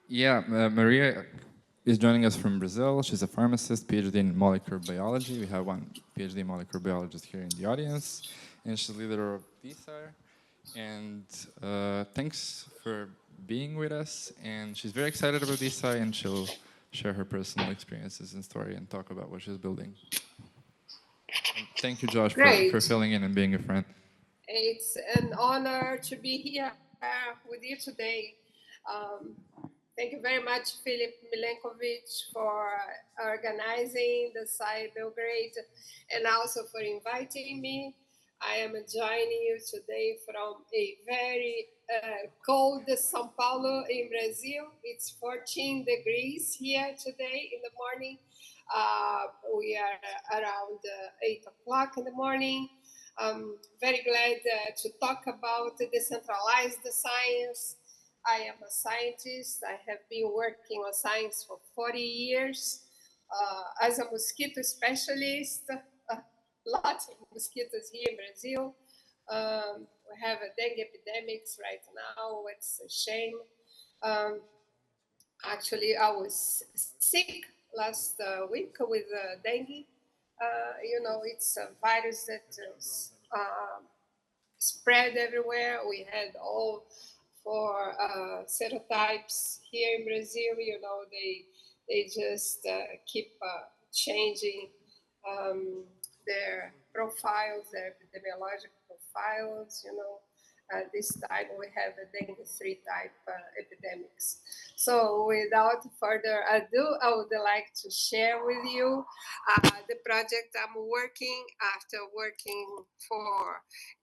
Yeah, Maria is joining us from Brazil. She's a pharmacist, PhD in molecular biology. We have one PhD molecular biologist here in the audience, and she's leader of DeSci. And thanks for being with us. And she's very excited about DeSci, and she'll share her personal experiences and story and talk about what she's building. And thank you, Josh, for Great. filling in and being a friend. It's an honor to be here with you today. Um, Thank you very much, Philip Milenkovic, for organizing the DeSci Belgrade and also for inviting me. I am joining you today from a very cold São Paulo in Brazil. It's 14 degrees here today in the morning. We are around 8 o'clock in the morning. I'm very glad to talk about decentralized science. I am a scientist. I have been working on science for 40 years as a mosquito specialist. Lots of mosquitoes here in Brazil. We have a dengue epidemics right now. It's a shame. Um, Actually, I was sick last week with dengue. It's a virus that is spread everywhere. We had all four serotypes here in Brazil. They just keep changing um, their profiles, their epidemiological profiles. This time we have the dengue 3 type epidemics. So, without further ado, I would like to share with you the project I'm working after working for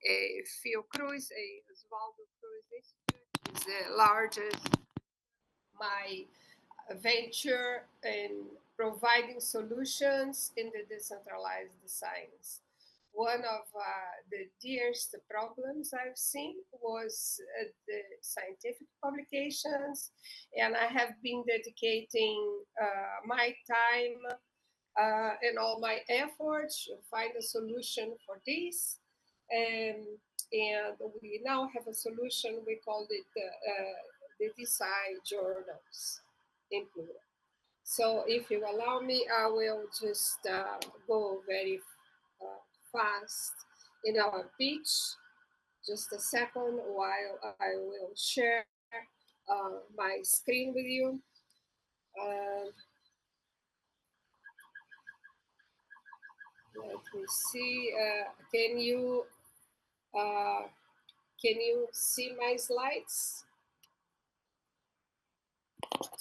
a Fiocruz, a Oswaldo Cruz Institute, is the largest my venture in providing solutions in the decentralized science. One of the dearest problems I've seen was the scientific publications, and I have been dedicating my time and all my efforts to find a solution for this. And, and we now have a solution, we called it the DeSci journals in plural. So if you allow me, I will just go very fast in our pitch. Just a second while I will share my screen with you. Uh, Let me see. Uh, can you see my slides?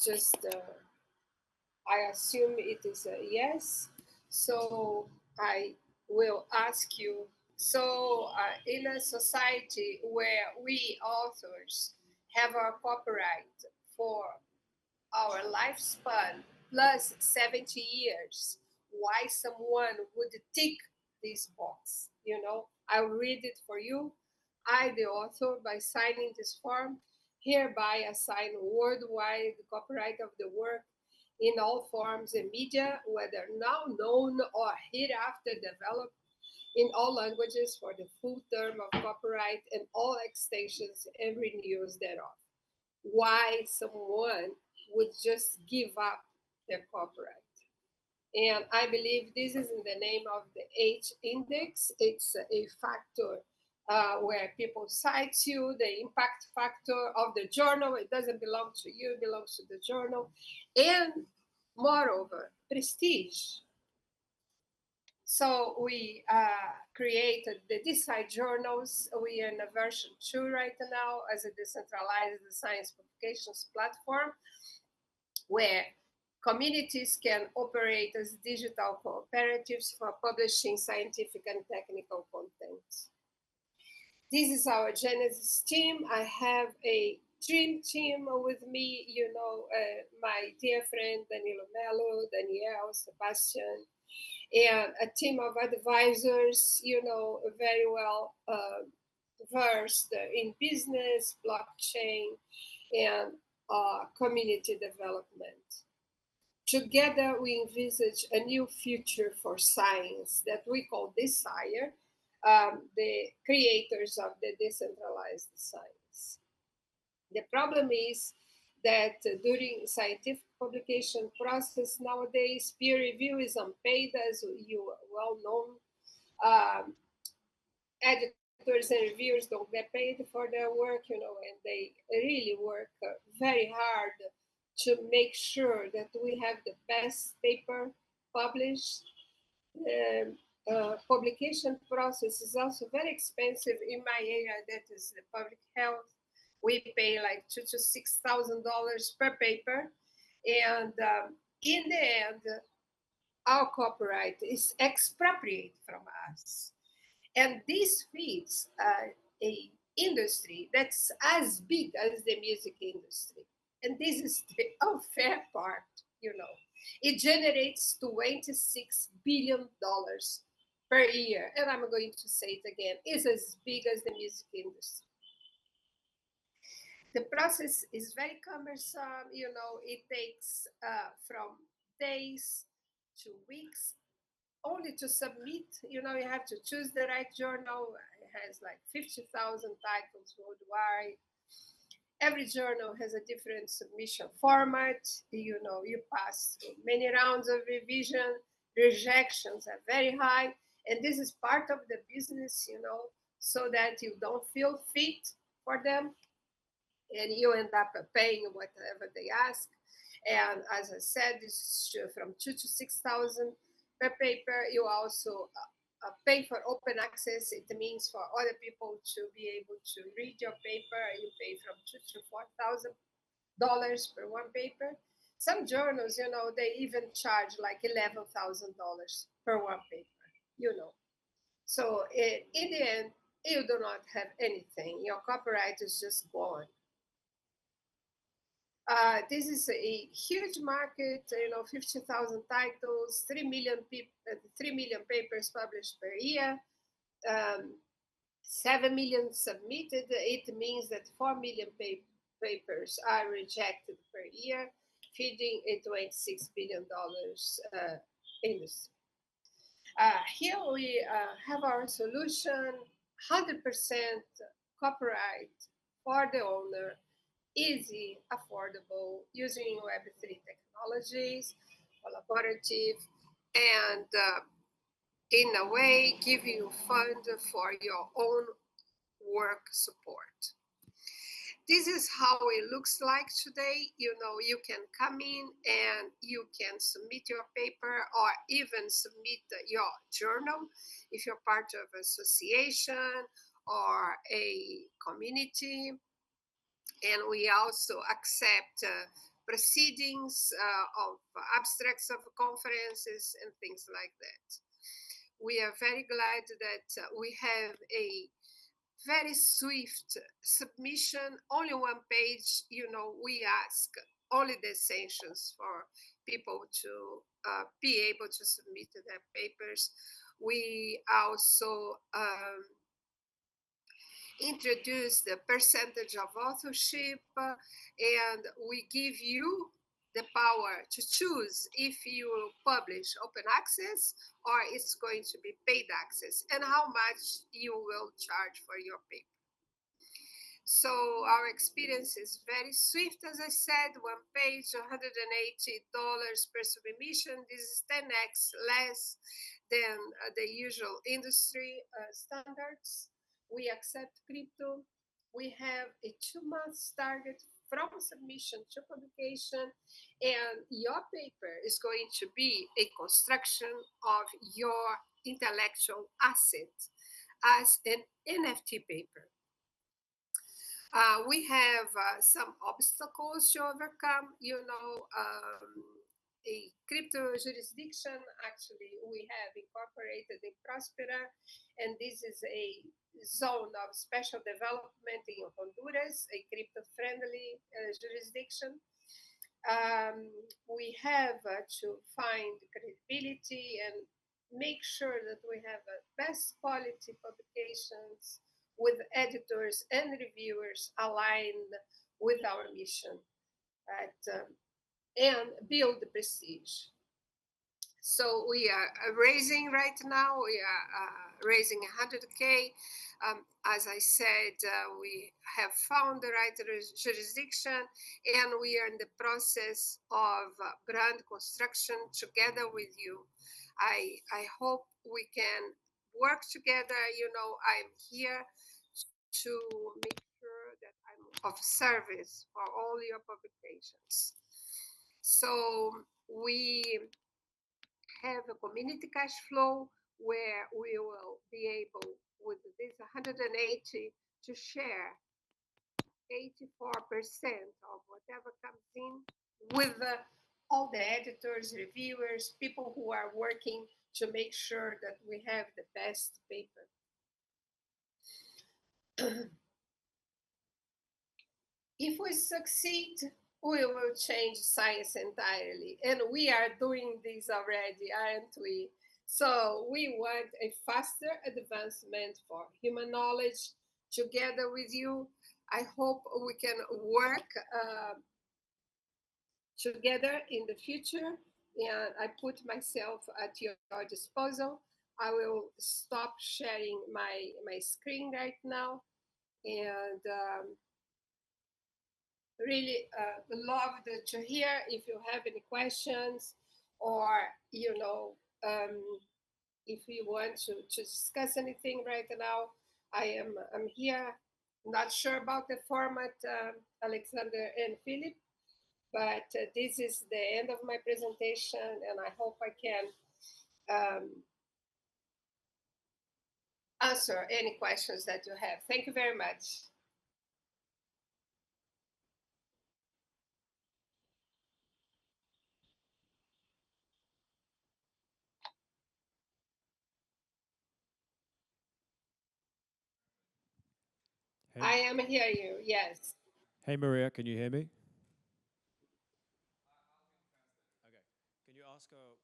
Just I assume it is a yes. So I will ask you. So in a society where we authors have our copyright for our lifespan plus 70 years, why someone would tick this box? I'll read it for you. I, the author, by signing this form, hereby assign worldwide the copyright of the work in all forms and media, whether now known or hereafter developed in all languages for the full term of copyright and all extensions and renewals thereof. Why someone would just give up their copyright? And I believe this is in the name of the H index. It's a factor where people cite you, the impact factor of the journal. It doesn't belong to you, it belongs to the journal. And moreover, prestige. So we created the DeSci journals. We are in a version 2 right now as a decentralized science publications platform where communities can operate as digital cooperatives for publishing scientific and technical content. This is our Genesis team. I have a dream team with me, my dear friend Danilo Mello, Danielle, Sebastian, and a team of advisors, very well versed in business, blockchain, and community development. Together, we envisage a new future for science that we call DeSci, the creators of the decentralized science. The problem is that during scientific publication process nowadays, peer review is unpaid, as you well know. Um, Editors and reviewers don't get paid for their work, and they really work very hard to make sure that we have the best paper published. Um, Publication process is also very expensive in my area, that is the public health. We pay like $2,000 to $6,000 per paper, and in the end, our copyright is expropriated from us. And this feeds a industry that's as big as the music industry. And this is the unfair part, you know. It generates $26 billion per year. And I'm going to say it again, it's as big as the music industry. The process is very cumbersome, it takes from days to weeks only to submit. You have to choose the right journal. It has like 50,000 titles worldwide. Every journal has a different submission format. You pass through many rounds of revision. Rejections are very high. And this is part of the business, so that you don't feel fit for them and you end up paying whatever they ask. And as I said, this is from 2 to 6,000 per paper. You also pay for open access. It means for other people to be able to read your paper. You pay from $2,000 to $4,000 per one paper. Some journals, they even charge like $11,000 per one paper. So in the end, you do not have anything. Your copyright is just gone. This is a huge market, 50,000 titles, 3 million papers published per year, 7 million submitted. It means that 4 million papers are rejected per year, feeding a $26 billion industry. Here we have our solution, 100% copyright for the owner, easy, affordable, using Web3 technologies, collaborative, and in a way give you fund for your own work support. This is how it looks like today. You can come in and you can submit your paper or even submit your journal if you're part of an association or a community. And we also accept proceedings of abstracts of conferences and things like that. We are very glad that we have a very swift submission, only one page. We ask only the essentials for people to be able to submit their papers. We also introduce the percentage of authorship, and we give you the power to choose if you publish open access or it's going to be paid access, and how much you will charge for your paper. So our experience is very swift, as I said, one page, $180 per submission. This is 10x less than the usual industry standards. We accept crypto. We have a 2 month target from submission to publication, and your paper is going to be a construction of your intellectual asset as an NFT paper. We have some obstacles to overcome. A crypto jurisdiction. Actually, we have incorporated in Prospera, and this is a zone of special development in Honduras, a crypto-friendly jurisdiction. We have to find credibility and make sure that we have best quality publications with editors and reviewers aligned with our mission and build the prestige. So we are raising right now. We are raising 100K. As I said, we have found the right jurisdiction, and we are in the process of brand construction together with you. I hope we can work together. I'm here to make sure that I'm of service for all your publications. So we have a community cash flow where we will be able, with this 180, to share 84% of whatever comes in with all the editors, reviewers, people who are working to make sure that we have the best paper. If we succeed, we will change science entirely. And we are doing this already, aren't we? So we want a faster advancement for human knowledge together with you. I hope we can work together in the future. And I put myself at your disposal. I will stop sharing my screen right now. And really loved to hear if you have any questions, or if you want to discuss anything right now. I'm here. Not sure about the format, Alexander and Philip, but this is the end of my presentation, and I hope I can answer any questions that you have. Thank you very much. Hey. I am hear you, yes. Hey, Maria, can you hear me? Okay. Can you ask her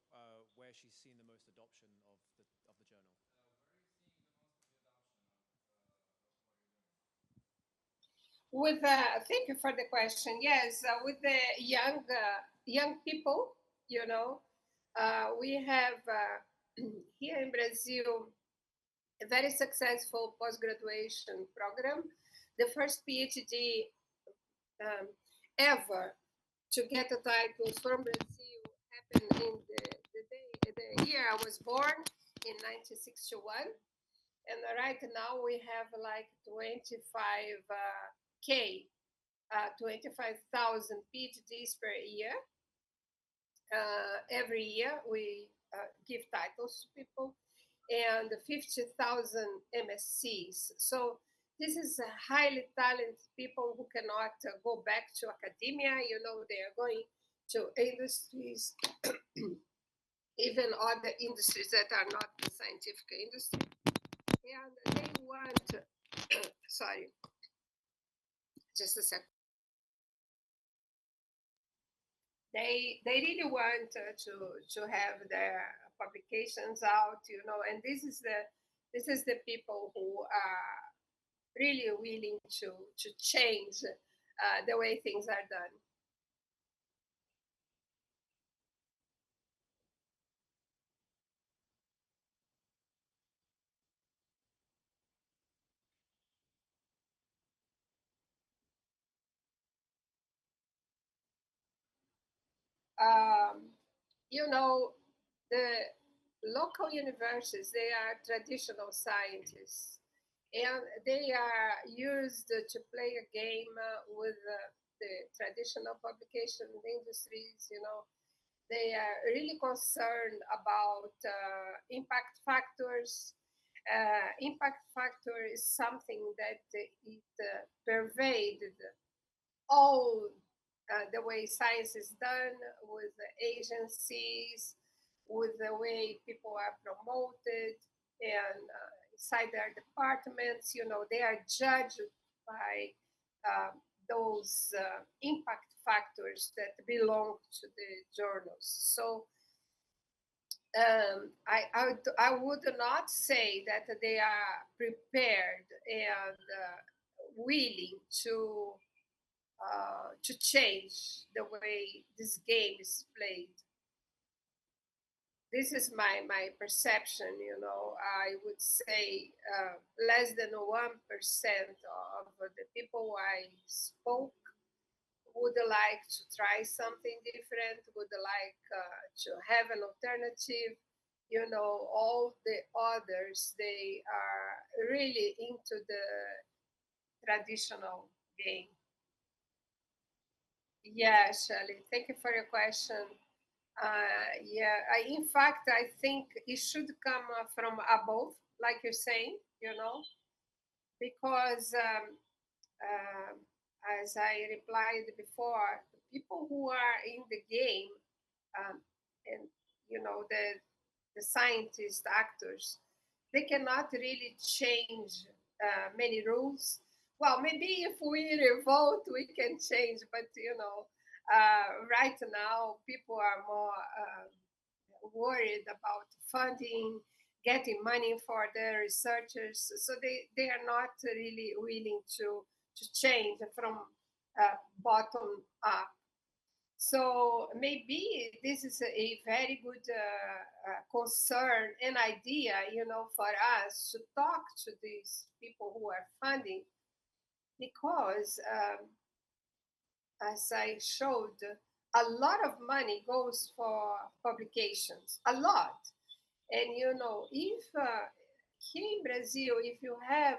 where she's seen the most adoption of the journal? With thank you for the question. Yes, with the young people, we have here in Brazil a very successful post-graduation program. The first PhD ever to get a title from Brazil happened in the year I was born, in 1961. And right now we have like 25,000 PhDs per year. Every year we give titles to people, and 50,000 MSCs. So this is highly talented people who cannot go back to academia. They are going to industries, even other industries that are not the scientific industry. And they want, sorry, just a second. They really want to have their publications out, and this is the people who are really willing to change the way things are done. Um, the local universities, they are traditional scientists, and they are used to play a game with the traditional publication industries. They are really concerned about impact factors. Impact factor is something that it pervaded all the way science is done, with the agencies, with the way people are promoted, and inside their departments, they are judged by those impact factors that belong to the journals. So I would not say that they are prepared and willing to change the way this game is played. This is my perception. I would say less than 1% of the people I spoke would like to try something different, would like to have an alternative. All the others, they are really into the traditional game. Yeah, Shelley, thank you for your question. Yeah, in fact, I think it should come from above, like you're saying, because as I replied before, the people who are in the game, um, and the scientists, actors, they cannot really change many rules. Well, maybe if we revolt, we can change, but right now people are more worried about funding, getting money for their researchers, so they are not really willing to change from bottom up. So maybe this is a very good concern and idea, for us to talk to these people who are funding, because as I showed, a lot of money goes for publications, a lot. And if here in Brazil, if you have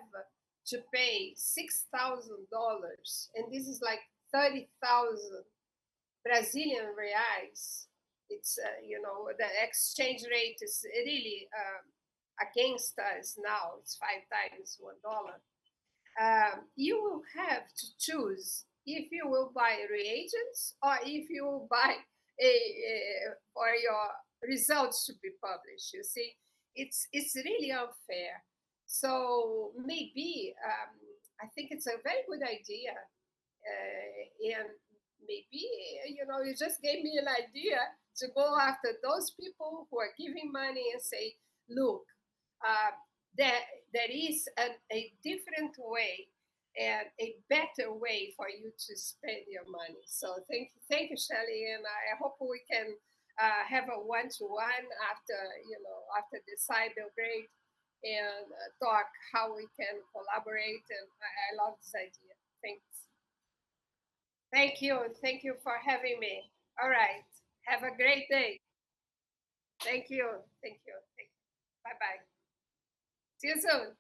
to pay $6,000, and this is like 30,000 Brazilian reais, it's the exchange rate is really against us now. It's 5 times $1. You will have to choose if you will buy reagents or if you will buy for your results to be published. You see, it's really unfair. So maybe I think it's a very good idea, and maybe you just gave me an idea to go after those people who are giving money and say, look, uh, there there is a different way and a better way for you to spend your money. So thank you, Shelley, and I hope we can have a one-to-one after the DeSci Belgrade, and talk how we can collaborate. And I love this idea. Thanks. Thank you for having me. All right, have a great day. Thank you. Bye bye. See you soon.